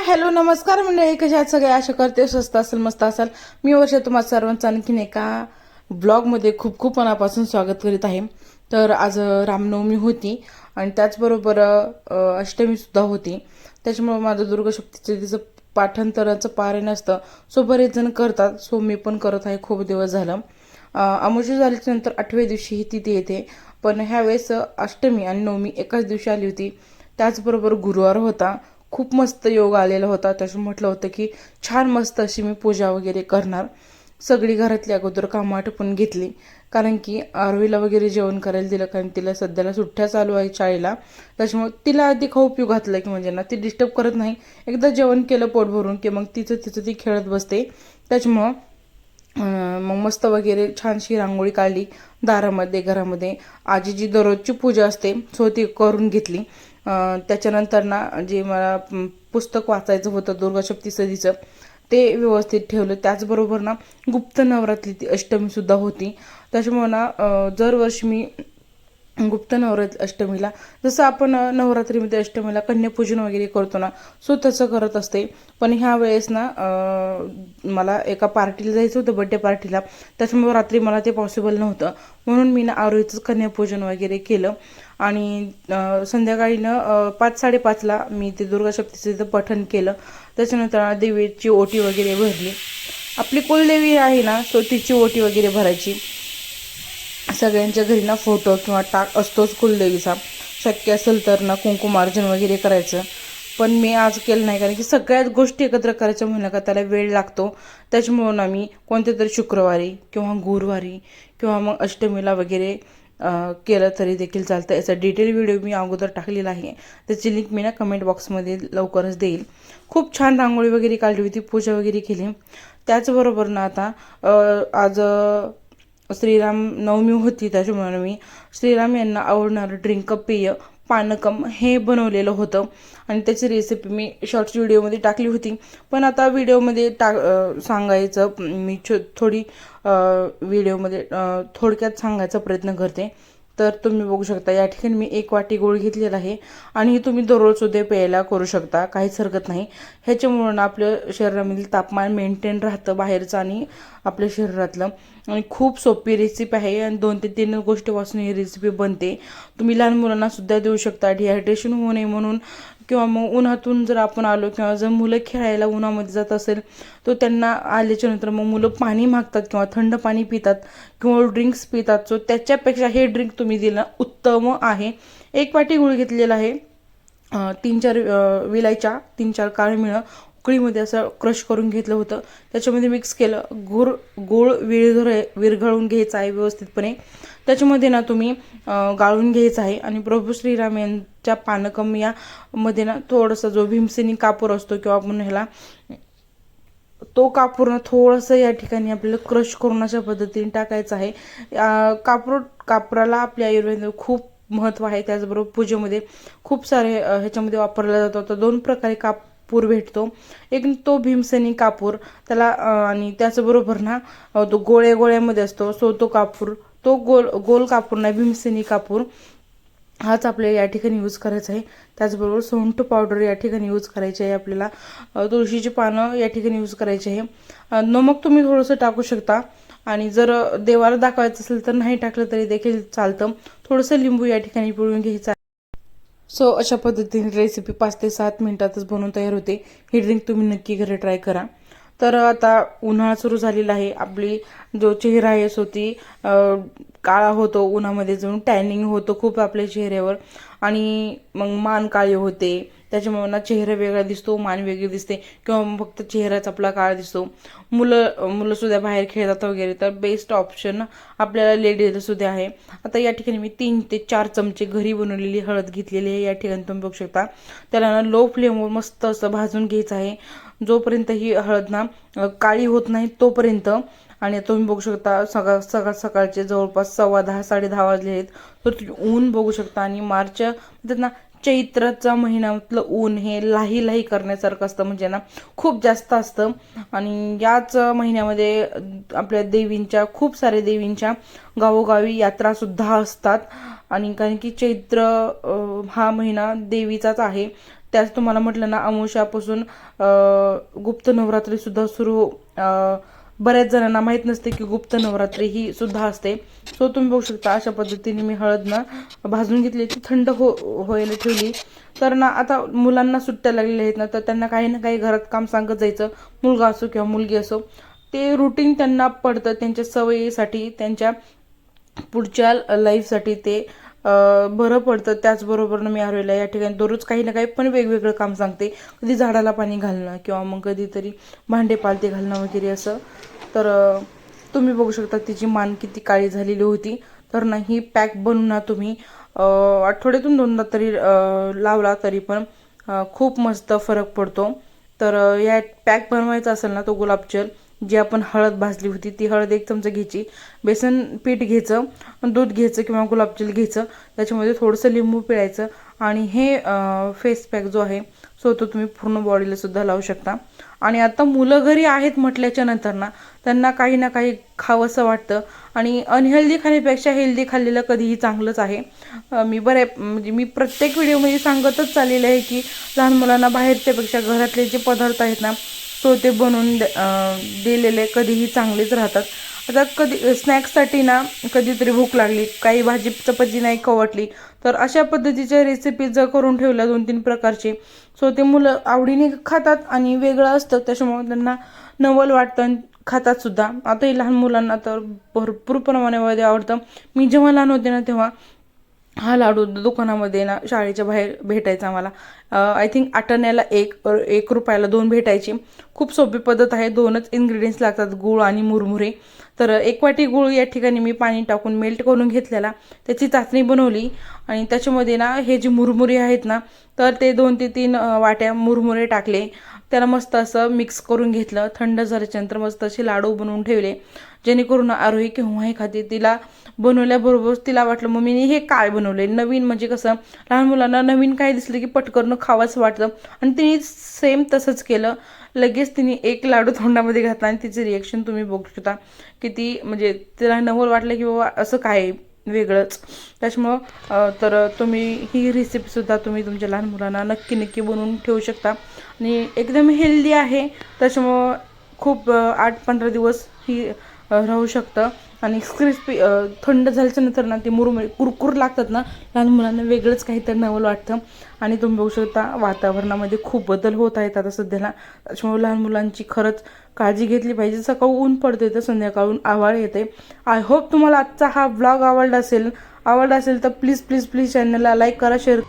Hello नमस्कार मंडळी, कशा आहात सगळे? आशा करते स्वस्त असेल, मस्त असाल. मी वर्षा तुम्हाला सर्वांचं आणखीन एका ब्लॉगमध्ये खूप खूप मनापासून स्वागत करीत आहे. तर आज रामनवमी होती आणि त्याचबरोबर अष्टमी सुद्धा होती. त्याच्यामुळे माझं दुर्गाशक्तीचं तिचं पाठांतराचं पारायण असतं. सो बरेच जण करतात, सो मी पण करत आहे खूप दिवस झालं. अमावस्या झाल्याच्या नंतर 8व्या दिवशी ही तिथी येते, पण ह्यावेळेस अष्टमी आणि नवमी एकाच दिवशी आली होती. त्याचबरोबर गुरुवार होता. खूप मस्त योग आलेला होता. त्याच्यामुळे म्हटलं होतं की छान मस्त अशी मी पूजा वगैरे करणार. सगळी घरातली अगोदर कामं आटपून घेतली, कारण की आरवीला वगैरे जेवण करायला दिलं, कारण तिला सध्याला सुट्ट्या चालू आहे शाळेला. त्याच्यामुळे तिला आधी खाऊ पिऊ घातलं की म्हणजे ना ती डिस्टर्ब करत नाही. एकदा जेवण केलं पोट भरून की मग तिचं ती खेळत बसते. त्याच्यामुळं मग मस्त वगैरे छानशी रांगोळी काढली दारामध्ये, घरामध्ये. आजीची दररोजची पूजा असते, सो ती करून घेतली. त्याच्यानंतर ना जे मला पुस्तक वाचायचं होतं दुर्गाशक्ती सदीचं, ते व्यवस्थित ठेवलं. त्याचबरोबर ना गुप्त नवरात्री ती अष्टमीसुद्धा होती. त्याच्यामुळे ना दरवर्षी मी गुप्त नवरात्री अष्टमीला, जसं आपण नवरात्रीमध्ये अष्टमीला कन्यापूजन वगैरे करतो ना, सो तसं करत असते. पण ह्या वेळेस ना मला एका पार्टीला जायचं होतं, बड्डे पार्टीला. त्याच्यामुळे रात्री मला ते पॉसिबल नव्हतं, म्हणून मी ना आरोहीचं कन्यापूजन वगैरे केलं. आणि संध्याकाळी ना 5-5:30ला मी ते दुर्गाशक्तीचं पठण केलं. त्याच्यानंतर देवीची ओटी वगैरे भरली. आपली कुलदेवी आहे ना, सो तिची ओटी वगैरे भरायची. सगळ्यांच्या घरी ना फोटो किंवा टाक असतोच कुलदेवीचा. शक्य असेल तर ना कुंकुमार्जन वगैरे करायचं, पण मी आज केलं नाही, कारण की सगळ्याच गोष्टी एकत्र करायच्या म्हणलं का त्याला वेळ लागतो. त्याच्यामुळं ना मी कोणत्या तरी शुक्रवारी किंवा गुरुवारी किंवा मग अष्टमीला वगैरे केलं तरी देखील चालतं. याचा डिटेल व्हिडिओ मी अगोदर टाकलेला आहे, त्याची लिंक मी ना कमेंट बॉक्समध्ये लवकरच देईल. खूप छान रांगोळी वगैरे काढली होती, पूजा वगैरे केली. त्याचबरोबर ना आता आज श्रीराम नवमी होती, त्याच्यामुळे मी श्रीराम यांना आवडणारं ड्रिंक पेय पानकम हे बनवलेलं होतं. आणि त्याची रेसिपी मी शॉर्ट्स व्हिडिओमध्ये टाकली होती, पण आता व्हिडिओमध्ये सांगायचं मी थोडी व्हिडिओमध्ये थोडक्यात सांगायचा प्रयत्न करते. तर तुम्ही बघू शकता, या ठिकाणी मी 1 वाटी गूळ घेतलेला आहे आणि तुम्ही दररोज उद्या प्यायला करू शकता, काहीच हरकत नाही. ह्याच्यामुळं आपल्या शरीरामधील तापमान मेंटेन राहतं, बाहेरचं आणि आपल्या शरीरातलं. आणि खूप सोपी रेसिपी आहे आणि 2 ते 3 गोष्टीपासून ही रेसिपी बनते. तुम्ही लहान मुलांना सुद्धा देऊ शकता, डिहायड्रेशन होऊ नये म्हणून. किंवा मग उन्हातून जर आपण आलो किंवा जर मुलं खेळायला उन्हामध्ये जात असेल, तर त्यांना आल्याच्या नंतर मग मुलं पाणी मागतात किंवा थंड पाणी पितात किंवा ड्रिंक्स पितात. सो त्याच्यापेक्षा हे ड्रिंक तुम्ही दिलं उत्तम आहे. 1 वाटी गूळ घेतलेला आहे. 3-4 विलायच्या, 3-4 काळी मिळं उकळीमध्ये असं क्रश करून घेतलं होतं. त्याच्यामध्ये मिक्स केलं. गूळ विरघळून घ्यायचा आहे व्यवस्थितपणे. त्याच्यामध्ये ना तुम्ही गाळून घ्यायचं आहे. आणि प्रभू श्रीराम यांच्या पानकम यामध्ये ना थोडंसं जो भीमसेनी कापूर असतो किंवा आपण ह्याला तो कापूर ना थोडंसं या ठिकाणी आपल्याला क्रश करून अशा पद्धतीने टाकायचं आहे. कापराला आपल्या आयुर्वेदामध्ये खूप महत्त्व आहे. त्याचबरोबर पूजेमध्ये खूप सारे ह्याच्यामध्ये वापरला जातो. तर 2 प्रकारे कापूर भेटतो. एक तो भीमसेनी कापूर त्याला, आणि त्याचबरोबर ना तो गोळ्यामध्ये असतो, सो तो कापूर, तो गोल कापूर नाही, भीमसेनी कापूर हाच आपल्याला या ठिकाणी यूज करायचा आहे. त्याचबरोबर सोंठ पावडर या ठिकाणी यूज करायची आहे आपल्याला. तुळशीची पानं या ठिकाणी यूज करायची आहे. नमक तुम्ही थोडंसं टाकू शकता, आणि जर देवाला दाखवायचं असेल तर नाही टाकलं तरी देखील चालतं. थोडंसं लिंबू या ठिकाणी पिळून घ्यायचं आहे. सो अशा पद्धतीने रेसिपी 5 ते 7 मिनिटातच बनवून तयार होते. ही ड्रिंक तुम्ही नक्की घरी ट्राय करा. तर आता उन्हाळा सुरू झालेला आहे. आपली जो चेहरा आहे सो ती काळा होतो, उन्हामध्ये जाऊन टॅनिंग होतं खूप आपल्या चेहऱ्यावर, आणि मग मान काळी होते. त्याच्यामुळे ना चेहरा वेगळा दिसतो, मान वेगळी दिसते, किंवा फक्त चेहराच आपला काळा दिसतो. मुलं सुद्धा बाहेर खेळतात वगैरे, तर बेस्ट ऑप्शन आपल्याला लेडीज सुद्धा आहे. आता या ठिकाणी मी 3 ते 4 चमचे घरी बनवलेली हळद घेतलेली आहे. या ठिकाणी तुम्ही बघू शकता, त्याला ना लो फ्लेमवर मस्त असं भाजून घ्यायचं आहे, जोपर्यंत ही हळद ना काळी होत नाही तोपर्यंत. आणि तुम्ही बघू शकता सकाळचे जवळपास 10:15 10:30 वाजले आहेत. तर तुम्ही ऊन बघू शकता. आणि मार्च म्हणतात ना, चैत्राचा महिन्यातलं ऊन हे लाही लाही करण्यासारखं असतं, म्हणजे ना खूप जास्त असतं. आणि याच महिन्यामध्ये आपल्या देवींच्या, खूप साऱ्या देवींच्या गावोगावी यात्रा सुद्धा असतात. आणि कारण की चैत्र हा महिना देवीचाच आहे, त्याच तुम्हाला म्हटलं ना, अमावस्यापासून गुप्त नवरात्रीसुद्धा सुरू बऱ्याच जणांना माहीत नसते की गुप्त नवरात्री ही सुद्धा असते. सो तुम्ही बघू शकता अशा पद्धतीने मी हळद ना भाजून घेतली, ती थंड व्हायला ठेवली. तर ना आता मुलांना सुट्ट्या लागलेल्या आहेत ना, तर त्यांना काही ना काही घरात काम सांगत जायचं, मुलगा असो किंवा मुलगी असो. ते रुटीन त्यांना पडतं, त्यांच्या सवयीसाठी, त्यांच्या पुढच्या लाईफसाठी ते बरं पडतं. त्याचबरोबर मी आरोहीला या ठिकाणी दररोज काही ना काही पण वेगवेगळं काम सांगते. कधी झाडाला पाणी घालणं किंवा मग कधीतरी भांडे पालते घालणं वगैरे असं. तर तुम्ही बघू शकता तिची मान किती काळी झालेली होती. तर ना ही पॅक बनवून ना तुम्ही आठवड्यातून 2दा तरी लावला तरी पण खूप मस्त फरक पडतो. तर या पॅक बनवायचा असेल ना, तो गुलाबजल जी आपण हळद भाजली होती ती हळद 1 चमचा घ्यायची, बेसन पीठ घ्यायचं, दूध घ्यायचं किंवा गुलाबजल घ्यायचं, त्याच्यामध्ये थोडंसं लिंबू पिळायचं आणि हे फेस पॅक जो आहे सो तो तुम्ही पूर्ण बॉडीला सुद्धा लावू शकता. आणि आता मुलं घरी आहेत म्हटल्याच्या नंतर ना त्यांना काही ना काही खावंसं वाटतं आणि अनहेल्दी खाण्यापेक्षा हेल्दी खाल्लेलं कधीही चांगलंच आहे. मी म्हणजे मी प्रत्येक व्हिडिओमध्ये सांगतच चाललेलं आहे की लहान मुलांना बाहेरच्यापेक्षा घरातले जे पदार्थ आहेत ना सो ते बनवून दिलेले कधीही चांगलेच राहतात. आता कधी स्नॅक्ससाठी ना कधीतरी भूक लागली, काही भाजी चपाती नाही खवटली, तर अशा पद्धतीच्या रेसिपी जर करून ठेवल्या 2-3 प्रकारचे सो ते मुलं आवडीने खातात आणि वेगळं असतं त्याच्यामुळे त्यांना नवल वाटतं आणि खातात सुद्धा. आता हे लहान मुलांना तर भरपूर प्रमाणामध्ये आवडतं. मी जेव्हा लहान होते ना तेव्हा हा लाडू दुकानामध्ये ना शाळेच्या बाहेर भेटायचा आम्हाला. आय थिंक 8 आण्याला 1 रुपयाला 2 भेटायचे. खूप सोपी पद्धत आहे, 2च इन्ग्रेडियंट्स लागतात, गूळ आणि मुरमुरे. तर 1 वाटी गूळ या ठिकाणी मी पाणी टाकून मेल्ट करून घेतलेला, त्याची चाचणी बनवली आणि त्याच्यामध्ये ना हे जे मुरमुरे आहेत ना तर ते 2 ते 3 वाट्या मुरमुरे टाकले, त्याला मस्त असं मिक्स करून घेतलं. थंड झाल्याच्यानंतर मस्त असे लाडू बनवून ठेवले, जेणेकरून आरोही केव्हाही खाते. तिला बनवल्याबरोबर तिला वाटलं मम्मीने हे काय बनवले नवीन, म्हणजे कसं लहान मुलांना नवीन काय दिसलं की पटकन खावंसं वाटतं आणि तिने सेम तसंच केलं. लगेच तिने 1 लाडू तोंडामध्ये घातला आणि तिचे रिॲक्शन तुम्ही बघू शकता किती, म्हणजे तिला नवल वाटलं की बाबा असं काय वेगळंच. त्याच्यामुळं तर तुम्ही ही रेसिपीसुद्धा तुम्ही तुमच्या लहान मुलांना नक्की बनवून ठेवू शकता आणि एकदम हेल्दी आहे. त्याच्यामुळं खूप 8-15 दिवस ही राहू शकतं आणि क्रिस्पी थंड झाल्याच्या नंतर ना ते मुरमुरे कुरकुर लागतात ना, लहान मुलांना वेगळंच काहीतरी नवल वाटतं. आणि तुम्ही बघू शकता वातावरणामध्ये खूप बदल होत आहेत आता सध्याला, त्याच्यामुळे लहान मुलांची खरंच काळजी घेतली पाहिजे. सकाळी ऊन पडते तर संध्याकाळून आभाळ येते. आय होप तुम्हाला आजचा हा व्लॉग आवडला असेल तर प्लीज चॅनलला लाईक करा, शेअर